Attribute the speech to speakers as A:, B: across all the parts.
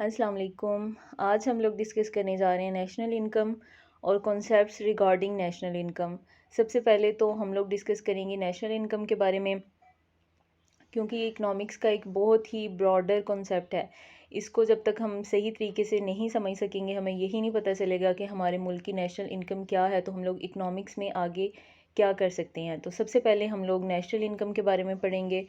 A: अस्सलाम वालेकुम। आज हम लोग डिस्कस करने जा रहे हैं नेशनल इनकम और कॉन्सेप्ट्स रिगार्डिंग नेशनल इनकम। सबसे पहले तो हम लोग डिस्कस करेंगे नेशनल इनकम के बारे में, क्योंकि ये इकनॉमिक्स का एक बहुत ही ब्रॉडर कॉन्सेप्ट है। इसको जब तक हम सही तरीके से नहीं समझ सकेंगे, हमें यही नहीं पता चलेगा कि हमारे मुल्क की नेशनल इनकम क्या है, तो हम लोग इकनॉमिक्स में आगे क्या कर सकते हैं। तो सबसे पहले हम लोग नेशनल इनकम के बारे में पढ़ेंगे।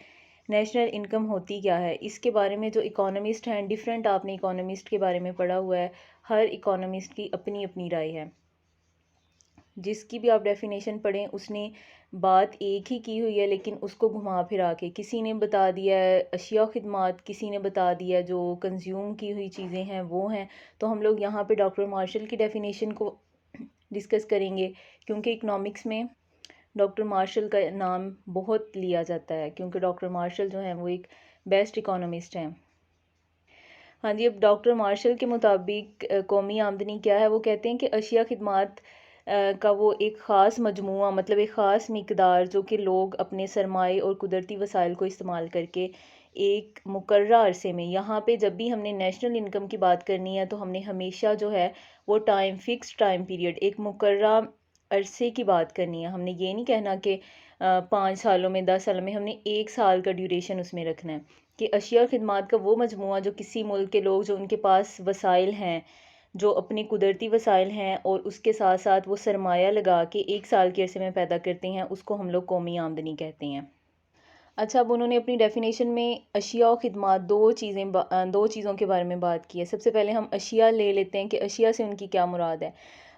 A: नेशनल इनकम होती क्या है, इसके बारे में जो इकोनॉमिस्ट हैं, डिफरेंट आपने इकोनॉमिस्ट के बारे में पढ़ा हुआ है। हर इकोनॉमिस्ट की अपनी अपनी राय है। जिसकी भी आप डेफिनेशन पढ़ें, उसने बात एक ही की हुई है, लेकिन उसको घुमा फिरा के किसी ने बता दिया है अशिया खिदमात, किसी ने बता दिया जो कंज्यूम की हुई चीज़ें हैं वो हैं। तो हम लोग यहाँ पे डॉक्टर मार्शल की डेफिनेशन को डिस्कस करेंगे, क्योंकि इकनॉमिक्स में डॉक्टर मार्शल का नाम बहुत लिया जाता है, क्योंकि डॉक्टर मार्शल जो हैं वो एक बेस्ट इकोनॉमिस्ट हैं। हाँ जी, अब डॉक्टर मार्शल के मुताबिक कौमी आमदनी क्या है, वो कहते हैं कि अशिया खिदमात का वो एक ख़ास मजमूआ, मतलब एक ख़ास मिकदार जो कि लोग अपने सरमाए और कुदरती वसाइल को इस्तेमाल करके एक मुकर्रा अरसे में, यहाँ पे जब भी हमने नेशनल इनकम की बात करनी है तो हमने हमेशा जो है वो फिक्स्ड टाइम पीरियड, एक मुकर्रा अरसे की बात करनी है। हमने ये नहीं कहना कि 5 सालों में 10 सालों में, हमने 1 साल का ड्यूरेशन उसमें रखना है कि अशिया और खिदमात का वो मजमूआ जो किसी मुल्क के लोग, जो उनके पास वसाइल हैं, जो अपने कुदरती वसाइल हैं और उसके साथ साथ वो सरमाया लगा के 1 साल के अरसे में पैदा करते हैं, उसको हम लोग कौमी आमदनी कहते हैं। अच्छा, अब उन्होंने अपनी डेफिनेशन में अशिया और खिदमात दो चीज़ों के बारे में बात की है। सबसे पहले हम अशिया ले लेते हैं कि अशिया से उनकी क्या मुराद है।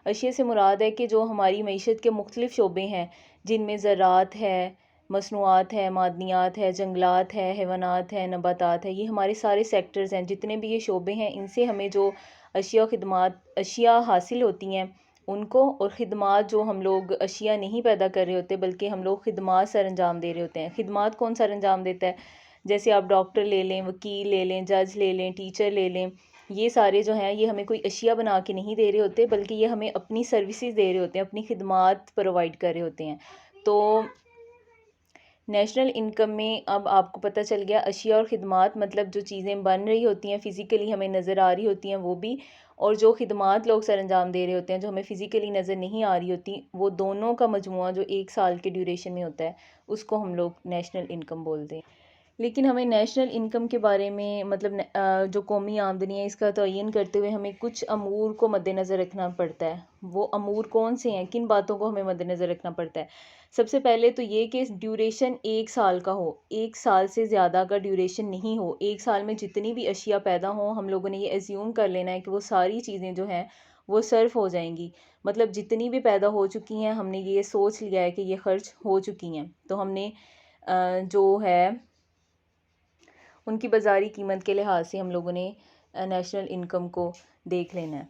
A: अशिया से मुराद है कि जो हमारी मईशत के मुख्तलिफ़ शोबे हैं, जिनमें ज़राअत है, मसनूआत है, मादनियात है, जंगलात है, हैवानात है, नबातात है, ये हमारे सारे सेक्टर्स हैं। जितने भी ये शोबे हैं, इनसे हमें जो अशिया हासिल होती हैं उनको, और ख़िदमात जो हम लोग अशिया नहीं पैदा कर रहे होते बल्कि हम लोग ख़िदमात सर अंजाम दे रहे होते हैं। ख़िदमात कौन सर अंजाम देता है? जैसे आप डॉक्टर ले लें, वकील ले लें, जज ले लें, टीचर ले लें, ये सारे जो हैं ये हमें कोई अशिया बना के नहीं दे रहे होते, बल्कि ये हमें अपनी सर्विसेज दे रहे होते हैं, अपनी ख़िदमात प्रोवाइड कर रहे होते हैं। तो नेशनल इनकम में अब आपको पता चल गया अशिया और ख़िदमात मतलब जो चीज़ें बन रही होती हैं, फ़िज़िकली हमें नज़र आ रही होती हैं वो भी, और जो ख़िदमात लोग सर अंजाम दे रहे होते हैं जो हमें फ़िज़िकली नज़र नहीं आ रही होती, वो दोनों का मजमुआ जो 1 साल के ड्यूरेशन में होता है, उसको हम लोग नेशनल इनकम बोलते हैं। लेकिन हमें नेशनल इनकम के बारे में, मतलब जो कौमी आमदनी है, इसका तयन करते हुए हमें कुछ अमूर को मद्देनज़र रखना पड़ता है। वो अमूर कौन से हैं, किन बातों को हमें मद्देनज़र रखना पड़ता है? सबसे पहले तो ये कि ड्यूरेशन 1 साल का हो, 1 साल से ज़्यादा का ड्यूरेशन नहीं हो। 1 साल में जितनी भी अशिया पैदा हों, हम लोगों ने ये एज्यूम कर लेना है कि वो सारी चीज़ें जो हैं वो सर्फ हो जाएंगी। मतलब जितनी भी पैदा हो चुकी हैं, हमने ये सोच लिया है कि ये खर्च हो चुकी हैं, तो हमने जो है उनकी बाज़ारी कीमत के लिहाज से हम लोगों ने नेशनल इनकम को देख लेना है।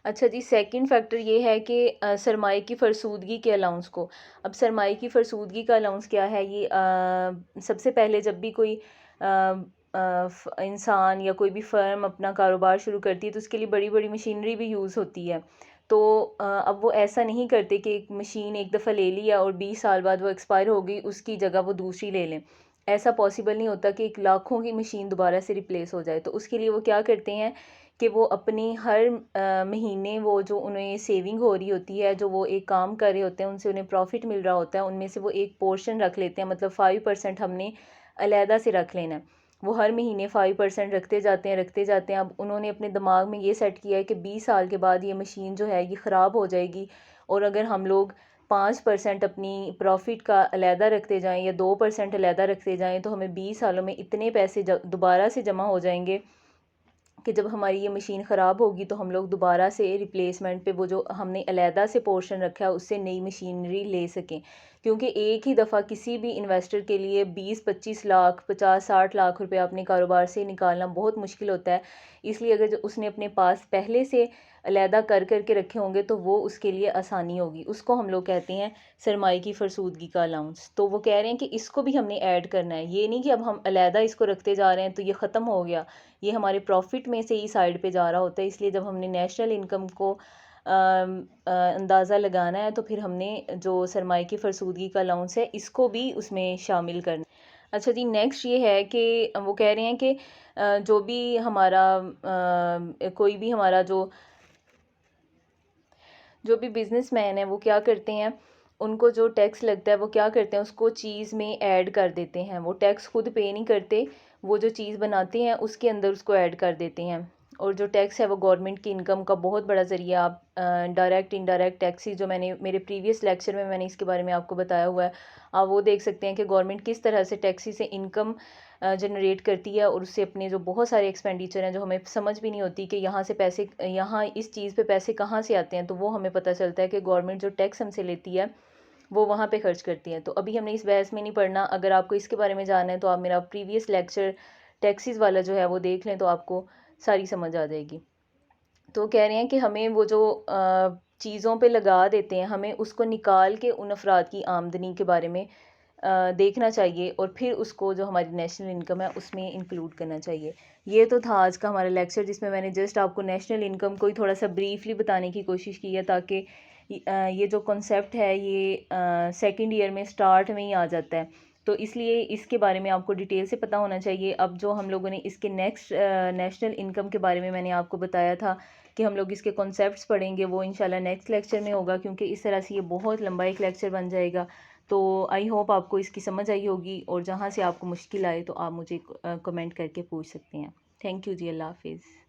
A: अच्छा जी, सेकंड फैक्टर ये है कि सरमाए की फ़रसूदगी के अलाउंस को। अब सरमाए की फ़रसूदगी का अलाउंस क्या है? ये सबसे पहले जब भी कोई इंसान या कोई भी फ़र्म अपना कारोबार शुरू करती है तो उसके लिए बड़ी बड़ी मशीनरी भी यूज़ होती है। तो अब वो ऐसा नहीं करते कि एक मशीन एक दफ़ा ले लिया और 20 साल बाद वो एक्सपायर हो गई, उसकी जगह वो दूसरी ले लें। ऐसा पॉसिबल नहीं होता कि एक लाखों की मशीन दोबारा से रिप्लेस हो जाए। तो उसके लिए वो क्या करते हैं कि वो अपनी हर महीने वो जो उन्हें सेविंग हो रही होती है, जो वो एक काम कर रहे होते हैं, उनसे उन्हें प्रॉफिट मिल रहा होता है, उनमें से वो एक पोर्शन रख लेते हैं, मतलब 5% हमने अलहदा से रख लेना है। वो हर महीने 5% रखते जाते हैं, रखते जाते हैं। अब उन्होंने अपने दिमाग में ये सेट किया है कि 20 साल के बाद ये मशीन जो है ये ख़राब हो जाएगी, और अगर हम लोग 5% अपनी प्रॉफिट का अलहदा रखते जाएं या 2% अलहदा रखते जाएं, तो हमें 20 सालों में इतने पैसे दोबारा से जमा हो जाएंगे कि जब हमारी ये मशीन ख़राब होगी तो हम लोग दोबारा से रिप्लेसमेंट पे वो जो हमने अलहदा से पोर्शन रखा है उससे नई मशीनरी ले सकें। क्योंकि एक ही दफ़ा किसी भी इन्वेस्टर के लिए 20-25 लाख, 50-60 लाख रुपए अपने कारोबार से निकालना बहुत मुश्किल होता है। इसलिए अगर जो उसने अपने पास पहले से अलहदा कर के रखे होंगे तो वो उसके लिए आसानी होगी। उसको हम लोग कहते हैं सरमाए की फ़रसूदगी का अलाउंस। तो वो कह रहे हैं कि इसको भी हमने ऐड करना है। ये नहीं कि अब हम अलहदा इसको रखते जा रहे हैं तो ये ख़त्म हो गया, ये हमारे प्रॉफिट में से ही साइड पे जा रहा होता है। इसलिए जब हमने नेशनल इनकम को अंदाज़ा लगाना है तो फिर हमने जो सरमाए की फ़रसूदगी का अलाउंस है इसको भी उसमें शामिल करना है। अच्छा जी, नेक्स्ट ये है कि वो कह रहे हैं कि जो भी हमारा कोई भी हमारा जो भी बिजनेसमैन है वो क्या करते हैं, उनको जो टैक्स लगता है वो क्या करते हैं, उसको चीज़ में ऐड कर देते हैं। वो टैक्स खुद पे नहीं करते, वो जो चीज़ बनाते हैं उसके अंदर उसको ऐड कर देते हैं। और जो टैक्स है वो गवर्नमेंट की इनकम का बहुत बड़ा ज़रिया। आप डायरेक्ट इनडायरेक्ट टैक्सेस जो मैंने मेरे प्रीवियस लेक्चर में मैंने इसके बारे में आपको बताया हुआ है, आप वो देख सकते हैं कि गवर्नमेंट किस तरह से टैक्सी से इनकम जनरेट करती है, और उससे अपने जो बहुत सारे एक्सपेंडिचर हैं जो हमें समझ भी नहीं होती कि यहाँ से पैसे, यहाँ इस चीज़ पे पैसे कहाँ से आते हैं, तो वो हमें पता चलता है कि गवर्नमेंट जो टैक्स हमसे लेती है वो वहाँ पे खर्च करती है। तो अभी हमने इस बहस में नहीं पढ़ना। अगर आपको इसके बारे में जानना है तो आप मेरा प्रीवियस लेक्चर टैक्सीज वाला जो है वो देख लें, तो आपको सारी समझ आ जाएगी। तो कह रहे हैं कि हमें वो जो चीज़ों पे लगा देते हैं, हमें उसको निकाल के उन अफराद की आमदनी के बारे में देखना चाहिए, और फिर उसको जो हमारी नेशनल इनकम है उसमें इंक्लूड करना चाहिए। ये तो था आज का हमारा लेक्चर, जिसमें मैंने जस्ट आपको नेशनल इनकम को ही थोड़ा सा ब्रीफली बताने की कोशिश की है, ताकि ये जो कॉन्सेप्ट है ये सेकंड ईयर में स्टार्ट में ही आ जाता है, तो इसलिए इसके बारे में आपको डिटेल से पता होना चाहिए। अब जो हम लोगों ने इसके नेक्स्ट नेशनल इनकम के बारे में मैंने आपको बताया था कि हम लोग इसके कॉन्सेप्ट्स पढ़ेंगे, वो इंशाल्लाह नेक्स्ट लेक्चर में होगा, क्योंकि इस तरह से ये बहुत लंबा एक लेक्चर बन जाएगा। तो आई होप आपको इसकी समझ आई होगी, और जहाँ से आपको मुश्किल आए तो आप मुझे कमेंट करके पूछ सकते हैं। थैंक यू जी, अल्लाह हाफिज़।